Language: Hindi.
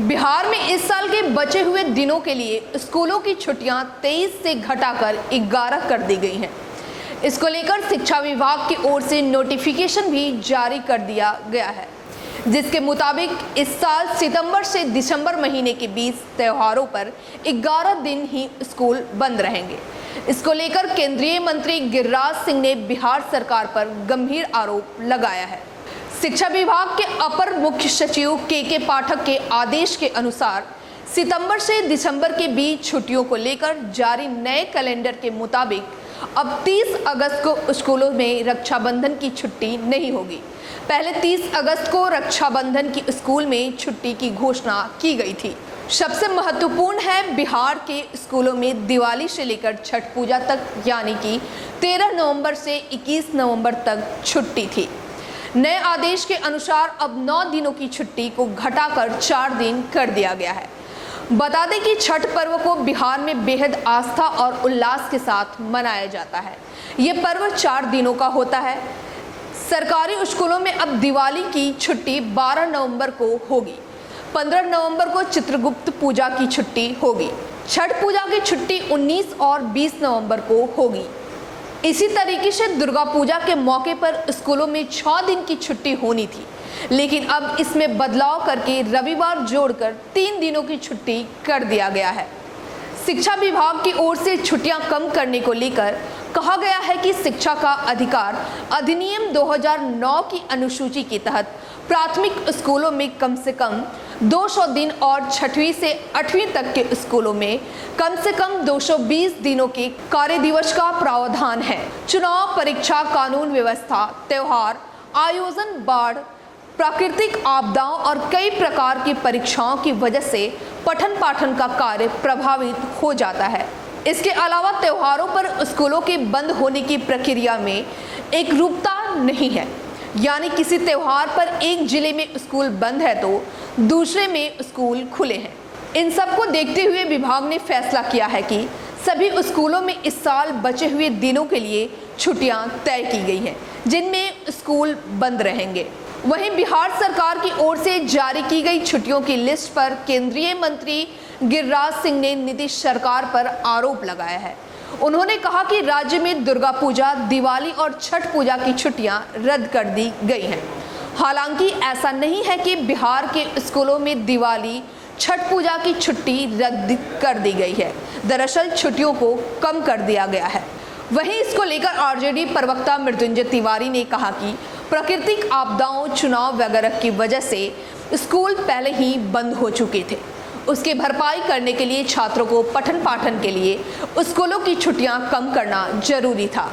बिहार में इस साल के बचे हुए दिनों के लिए स्कूलों की छुट्टियां 23 से घटाकर 11 कर दी गई हैं। इसको लेकर शिक्षा विभाग की ओर से नोटिफिकेशन भी जारी कर दिया गया है, जिसके मुताबिक इस साल सितंबर से दिसंबर महीने के बीच त्योहारों पर 11 दिन ही स्कूल बंद रहेंगे। इसको लेकर केंद्रीय मंत्री गिरिराज सिंह ने बिहार सरकार पर गंभीर आरोप लगाया है। शिक्षा विभाग के अपर मुख्य सचिव के पाठक के आदेश के अनुसार सितंबर से दिसंबर के बीच छुट्टियों को लेकर जारी नए कैलेंडर के मुताबिक अब 30 अगस्त को स्कूलों में रक्षाबंधन की छुट्टी नहीं होगी। पहले 30 अगस्त को रक्षाबंधन की स्कूल में छुट्टी की घोषणा की गई थी। सबसे महत्वपूर्ण है, बिहार के स्कूलों में दिवाली से लेकर छठ पूजा तक यानी कि 13 नवंबर से 21 नवंबर तक छुट्टी थी। नए आदेश के अनुसार अब 9 दिनों की छुट्टी को घटाकर 4 दिन कर दिया गया है। बता दें कि छठ पर्व को बिहार में बेहद आस्था और उल्लास के साथ मनाया जाता है। ये पर्व 4 दिनों का होता है। सरकारी स्कूलों में अब दिवाली की छुट्टी 12 नवंबर को होगी। 15 नवंबर को चित्रगुप्त पूजा की छुट्टी होगी। छठ पूजा की छुट्टी 19 और 20 नवंबर को होगी। इसी तरीके से दुर्गा पूजा के मौके पर स्कूलों में 6 दिन की छुट्टी होनी थी, लेकिन अब इसमें बदलाव करके रविवार जोड़कर 3 दिनों की छुट्टी कर दिया गया है। शिक्षा विभाग की ओर से छुट्टियां कम करने को लेकर कहा गया है कि शिक्षा का अधिकार अधिनियम 2009 की अनुसूची के तहत प्राथमिक स्कूलों में कम से कम 200 दिन और छठवीं से 8वीं तक के स्कूलों में कम से कम 220 दिनों के कार्य दिवस का प्रावधान है। चुनाव, परीक्षा, कानून व्यवस्था, त्योहार, आयोजन, बाढ़, प्राकृतिक आपदाओं और कई प्रकार की परीक्षाओं की वजह से पठन पाठन का कार्य प्रभावित हो जाता है। इसके अलावा त्योहारों पर स्कूलों के बंद होने की प्रक्रिया में एक रूपता नहीं है, यानी किसी त्योहार पर एक जिले में स्कूल बंद है तो दूसरे में स्कूल खुले हैं। इन सब को देखते हुए विभाग ने फैसला किया है कि सभी स्कूलों में इस साल बचे हुए दिनों के लिए छुट्टियां तय की गई हैं, जिनमें स्कूल बंद रहेंगे। वहीं बिहार सरकार की ओर से जारी की गई छुट्टियों की लिस्ट पर केंद्रीय मंत्री गिरिराज सिंह ने नीतीश सरकार पर आरोप लगाया है। उन्होंने कहा कि राज्य में दुर्गा पूजा, दिवाली और छठ पूजा की छुट्टियां रद्द कर दी गई हैं। हालांकि ऐसा नहीं है कि बिहार के स्कूलों में दिवाली, छठ पूजा की छुट्टी रद्द कर दी गई है। दरअसल छुट्टियों को कम कर दिया गया है। वहीं इसको लेकर आरजेडी प्रवक्ता मृत्युंजय तिवारी ने कहा कि प्राकृतिक आपदाओं, चुनाव वगैरह की वजह से स्कूल पहले ही बंद हो चुके थे। उसकी भरपाई करने के लिए छात्रों को पठन पाठन के लिए स्कूलों की छुट्टियां कम करना जरूरी था।